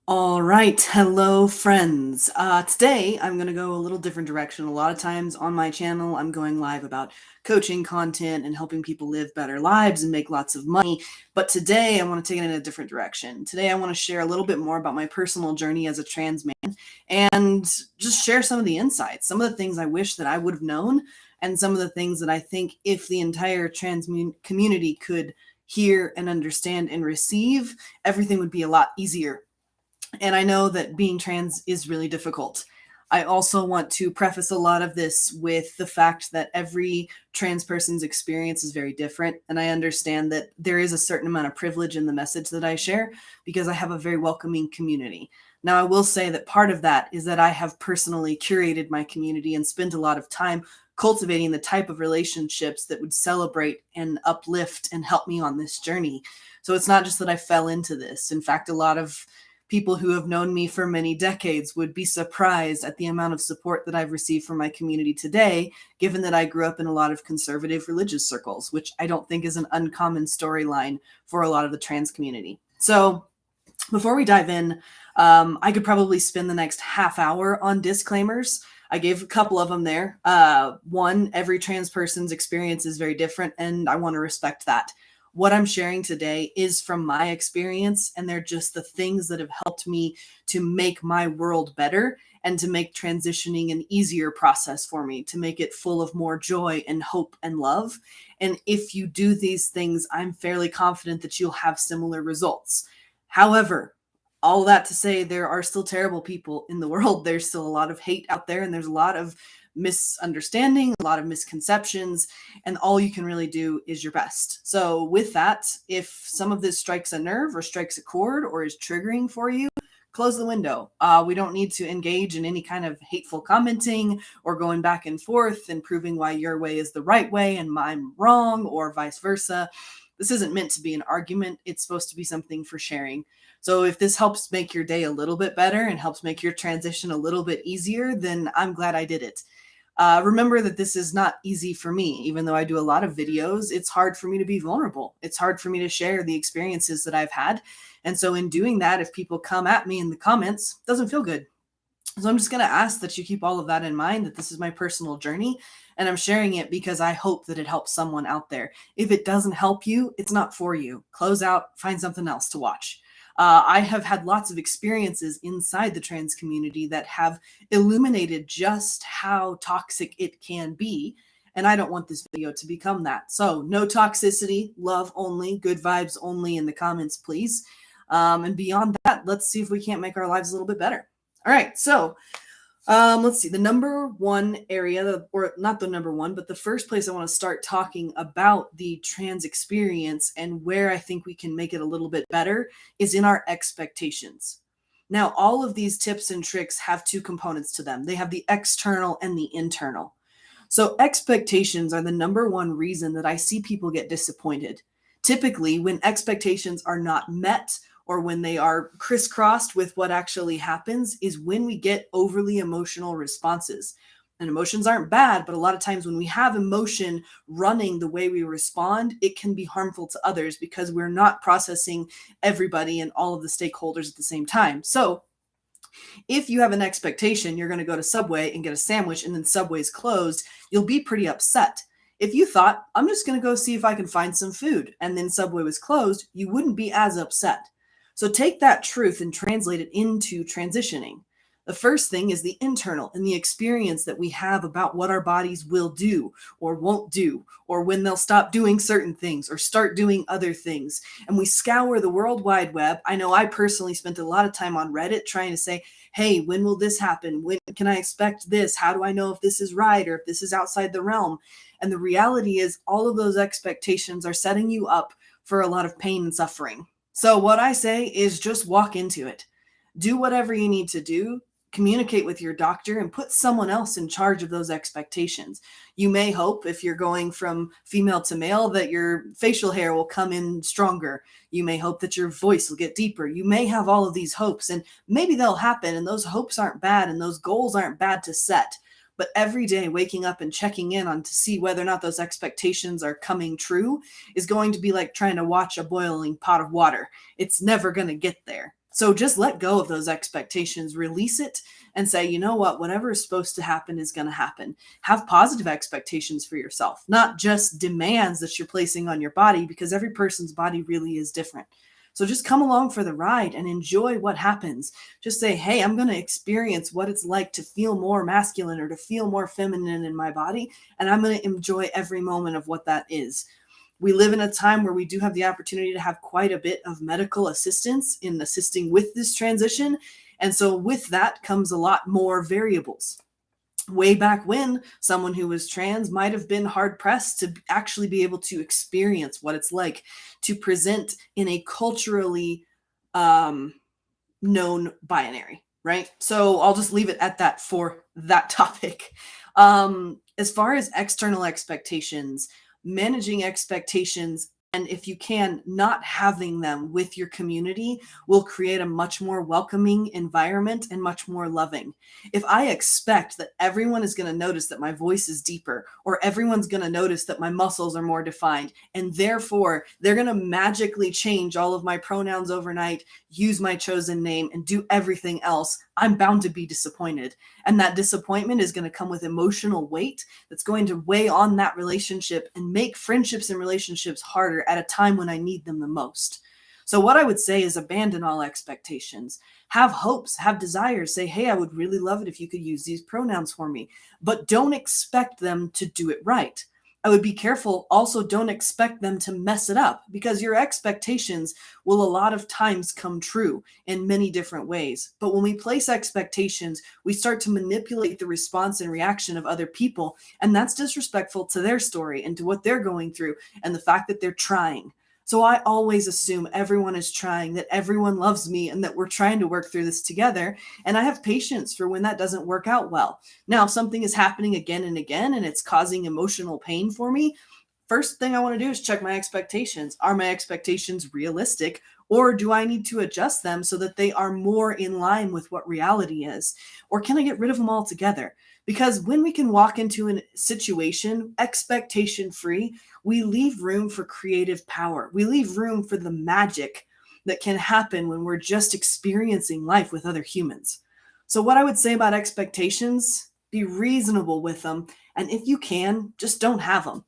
All right, hello friends. Today I'm going to go a little different direction. A lot of times on my channel, I'm going live about coaching content and helping people live better lives and make lots of money. But today I want to take it in a different direction. Today I want to share a little bit more about my personal journey as a trans man and just share some of the insights, some of the things I wish that I would have known, and some of the things that I think if the entire trans community could hear and understand and receive, everything would be a lot easier. And I know that being trans is really difficult. I also want to preface a lot of this with the fact that every trans person's experience is very different. And I understand that there is a certain amount of privilege in the message that I share because I have a very welcoming community. Now, I will say that part of that is that I have personally curated my community and spent a lot of time cultivating the type of relationships that would celebrate and uplift and help me on this journey. So it's not just that I fell into this. In fact, a lot of people who have known me for many decades would be surprised at the amount of support that I've received from my community today, given that I grew up in a lot of conservative religious circles, which I don't think is an uncommon storyline for a lot of the trans community. So before we dive in, I could probably spend the next half hour on disclaimers. I gave a couple of them there. One, every trans person's experience is very different, and I want to respect that. What I'm sharing today is from my experience, and they're just the things that have helped me to make my world better and to make transitioning an easier process for me, to make it full of more joy and hope and love. And if you do these things, I'm fairly confident that you'll have similar results. However, all that to say, there are still terrible people in the world. There's still a lot of hate out there, and there's a lot of misunderstanding, a lot of misconceptions, and all you can really do is your best. So, with that, if some of this strikes a nerve or strikes a chord or is triggering for you, close the window. We don't need to engage in any kind of hateful commenting or going back and forth and proving why your way is the right way and mine wrong, or vice versa. This isn't meant to be an argument. It's supposed to be something for sharing. So if this helps make your day a little bit better and helps make your transition a little bit easier, then I'm glad I did it. Remember that this is not easy for me. Even though I do a lot of videos, it's hard for me to be vulnerable. It's hard for me to share the experiences that I've had. And so in doing that, if people come at me in the comments, it doesn't feel good. So I'm just going to ask that you keep all of that in mind, that this is my personal journey and I'm sharing it because I hope that it helps someone out there. If it doesn't help you, it's not for you. Close out, find something else to watch. I have had lots of experiences inside the trans community that have illuminated just how toxic it can be. And I don't want this video to become that. So no toxicity, love only, good vibes only in the comments, please. And beyond that, let's see if we can't make our lives a little bit better. All right, so let's see. The number one area, or not the number one, but the first place I want to start talking about the trans experience and where I think we can make it a little bit better is in our expectations. Now, all of these tips and tricks have two components to them. They have the external and the internal. So, expectations are the number one reason that I see people get disappointed. Typically, when expectations are not met or when they are crisscrossed with what actually happens, is when we get overly emotional responses. And emotions aren't bad, but a lot of times when we have emotion running the way we respond, it can be harmful to others because we're not processing everybody and all of the stakeholders at the same time. So, if you have an expectation you're going to go to Subway and get a sandwich and then Subway's closed, you'll be pretty upset. If you thought, I'm just going to go see if I can find some food, and then Subway was closed, you wouldn't be as upset. So take that truth and translate it into transitioning. The first thing is the internal and the experience that we have about what our bodies will do or won't do, or when they'll stop doing certain things or start doing other things. And we scour the World Wide Web. I know I personally spent a lot of time on Reddit trying to say, hey, when will this happen? When can I expect this? How do I know if this is right or if this is outside the realm? And the reality is all of those expectations are setting you up for a lot of pain and suffering. So what I say is just walk into it. Do whatever you need to do. Communicate with your doctor and put someone else in charge of those expectations. You may hope, if you're going from female to male, that your facial hair will come in stronger. You may hope that your voice will get deeper. You may have all of these hopes, and maybe they'll happen, and those hopes aren't bad, and those goals aren't bad to set. But every day waking up and checking in on to see whether or not those expectations are coming true is going to be like trying to watch a boiling pot of water. It's never going to get there. So just let go of those expectations, release it, and say, you know what, whatever is supposed to happen is going to happen. Have positive expectations for yourself, not just demands that you're placing on your body, because every person's body really is different. So just come along for the ride and enjoy what happens. Just say, hey, I'm going to experience what it's like to feel more masculine or to feel more feminine in my body. And I'm going to enjoy every moment of what that is. We live in a time where we do have the opportunity to have quite a bit of medical assistance in assisting with this transition. And so with that comes a lot more variables. Way back when, someone who was trans might have been hard pressed to actually be able to experience what it's like to present in a culturally known binary, right? So I'll just leave it at that for that topic. As far as external expectations, managing expectations, and if you can, not having them with your community will create a much more welcoming environment and much more loving. If I expect that everyone is going to notice that my voice is deeper, or everyone's going to notice that my muscles are more defined, and therefore they're going to magically change all of my pronouns overnight, use my chosen name, and do everything else, I'm bound to be disappointed. And that disappointment is going to come with emotional weight that's going to weigh on that relationship and make friendships and relationships harder at a time when I need them the most. So what I would say is abandon all expectations. Have hopes, have desires. Say, hey, I would really love it if you could use these pronouns for me, but don't expect them to do it right. I would be careful. Also, don't expect them to mess it up, because your expectations will a lot of times come true in many different ways. But when we place expectations, we start to manipulate the response and reaction of other people. And that's disrespectful to their story and to what they're going through and the fact that they're trying. So I always assume everyone is trying, that everyone loves me, and that we're trying to work through this together. And I have patience for when that doesn't work out well. Now, if something is happening again and again and it's causing emotional pain for me, first thing I want to do is check my expectations. Are my expectations realistic, or do I need to adjust them so that they are more in line with what reality is? Or can I get rid of them altogether? Because when we can walk into a situation expectation free, we leave room for creative power. We leave room for the magic that can happen when we're just experiencing life with other humans. So, what I would say about expectations, be reasonable with them. And if you can, just don't have them,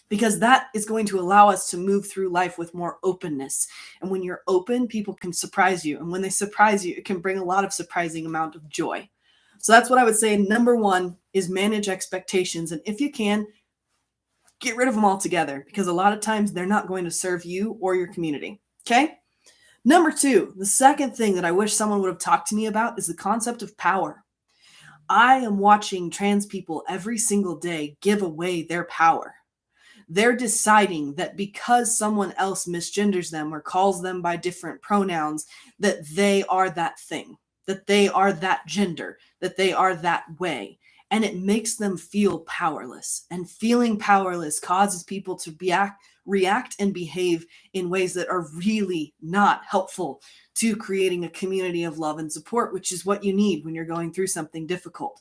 because that is going to allow us to move through life with more openness. And when you're open, people can surprise you. And when they surprise you, it can bring a lot of surprising amount of joy. So that's what I would say. Number one is manage expectations. And if you can, get rid of them altogether, because a lot of times they're not going to serve you or your community. Okay. Number two, the second thing that I wish someone would have talked to me about is the concept of power. I am watching trans people every single day give away their power. They're deciding that because someone else misgenders them or calls them by different pronouns, that they are that thing, that they are that gender, that they are that way. And it makes them feel powerless. And feeling powerless causes people to react and behave in ways that are really not helpful to creating a community of love and support, which is what you need when you're going through something difficult.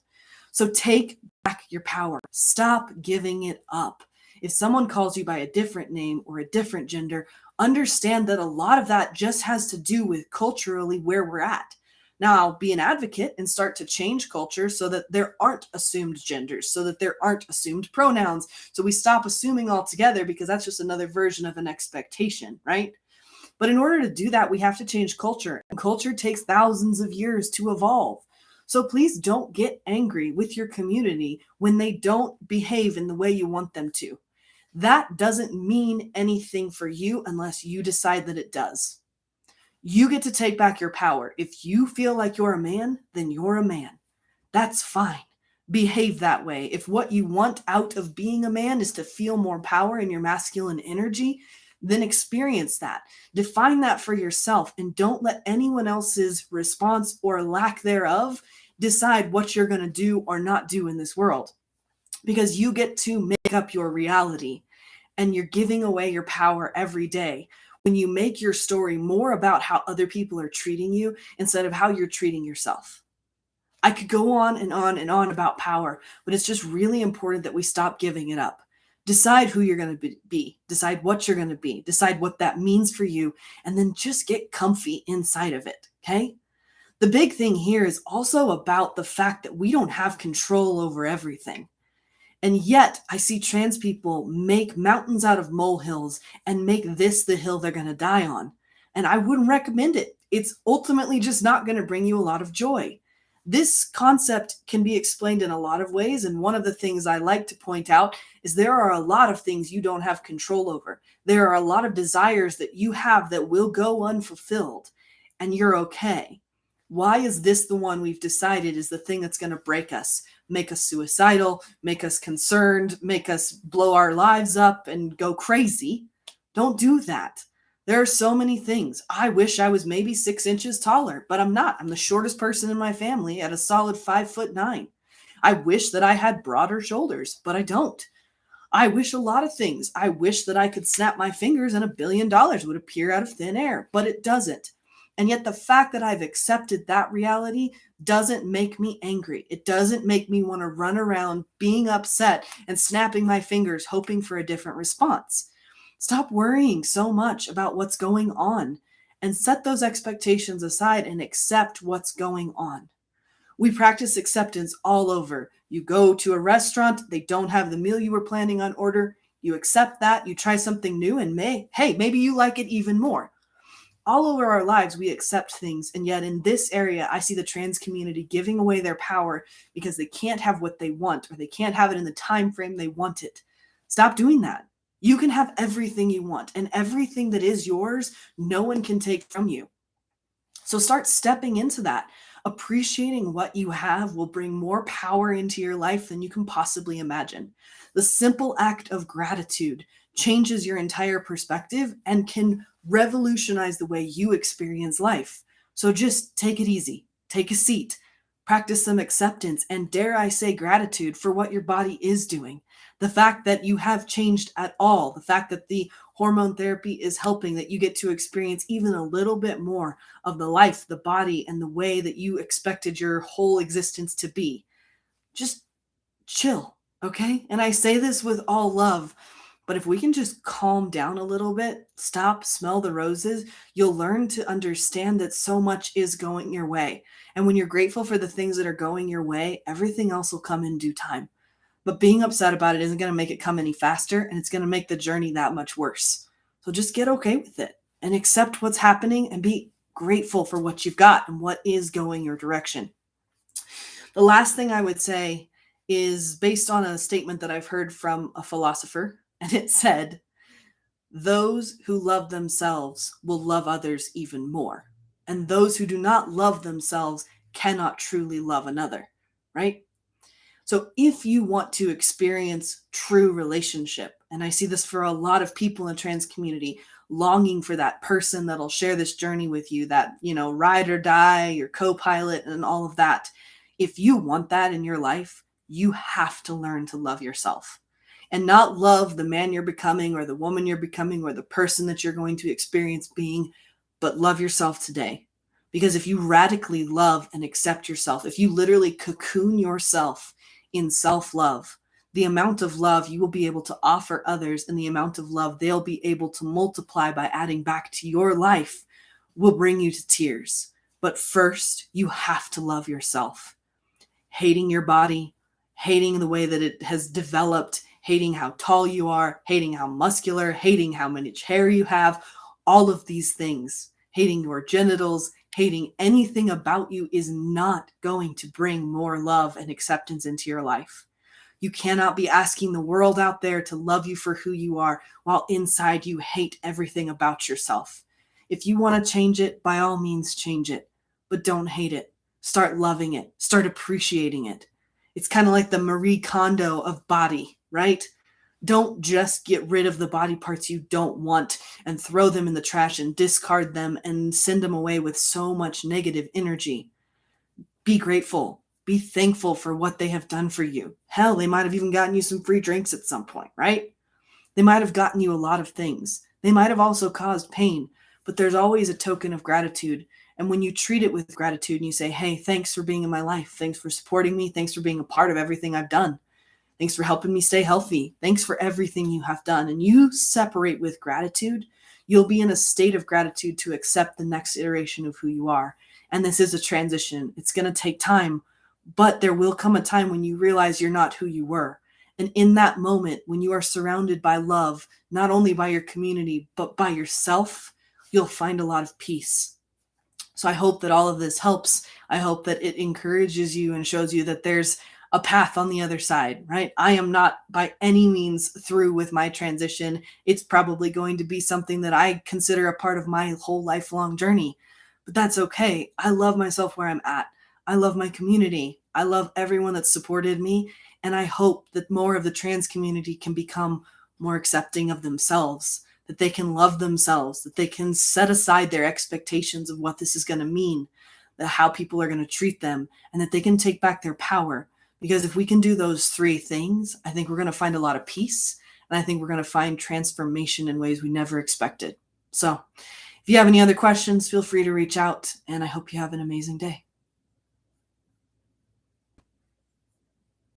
So take back your power. Stop giving it up. If someone calls you by a different name or a different gender, understand that a lot of that just has to do with culturally where we're at. Now, be an advocate and start to change culture so that there aren't assumed genders, so that there aren't assumed pronouns. So we stop assuming altogether, because that's just another version of an expectation, right? But in order to do that, we have to change culture. And culture takes thousands of years to evolve. So please don't get angry with your community when they don't behave in the way you want them to. That doesn't mean anything for you unless you decide that it does. You get to take back your power. If you feel like you're a man, then you're a man. That's fine. Behave that way. If what you want out of being a man is to feel more power in your masculine energy, then experience that. Define that for yourself, and don't let anyone else's response or lack thereof decide what you're going to do or not do in this world. Because you get to make up your reality, and you're giving away your power every day when you make your story more about how other people are treating you instead of how you're treating yourself. I could go on and on and on about power, but it's just really important that we stop giving it up. Decide who you're going to be, decide what you're going to be, decide what that means for you, and then just get comfy inside of it. Okay. The big thing here is also about the fact that we don't have control over everything. And yet, I see trans people make mountains out of molehills and make this the hill they're going to die on. And I wouldn't recommend it. It's ultimately just not going to bring you a lot of joy. This concept can be explained in a lot of ways. And one of the things I like to point out is there are a lot of things you don't have control over. There are a lot of desires that you have that will go unfulfilled, and you're okay. Why is this the one we've decided is the thing that's going to break us, make us suicidal, make us concerned, make us blow our lives up and go crazy? Don't do that. There are so many things. I wish I was maybe 6 inches taller, but I'm not. I'm the shortest person in my family at a solid 5'9". I wish that I had broader shoulders, but I don't. I wish a lot of things. I wish that I could snap my fingers and $1 billion would appear out of thin air, but it doesn't. And yet the fact that I've accepted that reality doesn't make me angry. It doesn't make me want to run around being upset and snapping my fingers, hoping for a different response. Stop worrying so much about what's going on and set those expectations aside and accept what's going on. We practice acceptance all over. You go to a restaurant, they don't have the meal you were planning on order. You accept that, you try something new, and maybe you like it even more. All over our lives, we accept things. And yet in this area, I see the trans community giving away their power because they can't have what they want, or they can't have it in the time frame they want it. Stop doing that. You can have everything you want, and everything that is yours, no one can take from you. So start stepping into that. Appreciating what you have will bring more power into your life than you can possibly imagine. The simple act of gratitude changes your entire perspective and can revolutionize the way you experience life. So just take it easy, take a seat, practice some acceptance, and dare I say gratitude for what your body is doing. The fact that you have changed at all, the fact that the hormone therapy is helping, that you get to experience even a little bit more of the life, the body, and the way that you expected your whole existence to be. Just chill, okay? And I say this with all love, but if we can just calm down a little bit, stop, smell the roses, you'll learn to understand that so much is going your way. And when you're grateful for the things that are going your way, everything else will come in due time. But being upset about it isn't going to make it come any faster, and it's going to make the journey that much worse. So just get okay with it and accept what's happening and be grateful for what you've got and what is going your direction. The last thing I would say is based on a statement that I've heard from a philosopher, and it said, "Those who love themselves will love others even more, and those who do not love themselves cannot truly love another," right? So if you want to experience true relationship, and I see this for a lot of people in the trans community, longing for that person that'll share this journey with you, that, ride or die, your co-pilot and all of that. If you want that in your life, you have to learn to love yourself and not love the man you're becoming or the woman you're becoming or the person that you're going to experience being, but love yourself today. Because if you radically love and accept yourself, if you literally cocoon yourself in self-love, the amount of love you will be able to offer others and the amount of love they'll be able to multiply by adding back to your life will bring you to tears. But first, you have to love yourself. Hating your body, hating the way that it has developed, hating how tall you are, hating how muscular, hating how much hair you have, all of these things, hating your genitals, hating anything about you is not going to bring more love and acceptance into your life. You cannot be asking the world out there to love you for who you are while inside you hate everything about yourself. If you want to change it, by all means change it, but don't hate it. Start loving it. Start appreciating it. It's kind of like the Marie Kondo of body, right? Don't just get rid of the body parts you don't want and throw them in the trash and discard them and send them away with so much negative energy. Be grateful. Be thankful for what they have done for you. Hell, they might have even gotten you some free drinks at some point, right? They might have gotten you a lot of things. They might have also caused pain, but there's always a token of gratitude. And when you treat it with gratitude and you say, hey, thanks for being in my life. Thanks for supporting me. Thanks for being a part of everything I've done. Thanks for helping me stay healthy. Thanks for everything you have done. And you separate with gratitude. you'll be in a state of gratitude to accept the next iteration of who you are. And this is a transition. It's going to take time, but there will come a time when you realize you're not who you were. And in that moment, when you are surrounded by love, not only by your community, but by yourself, you'll find a lot of peace. So I hope that all of this helps. I hope that it encourages you and shows you that there's a path on the other side, right? I am not by any means through with my transition. It's probably going to be something that I consider a part of my whole lifelong journey, but that's okay. I love myself where I'm at. I love my community. I love everyone that supported me. And I hope that more of the trans community can become more accepting of themselves, that they can love themselves, that they can set aside their expectations of what this is going to mean, that how people are going to treat them, and that they can take back their power. Because if we can do those three things, I think we're going to find a lot of peace. And I think we're going to find transformation in ways we never expected. So if you have any other questions, feel free to reach out. And I hope you have an amazing day.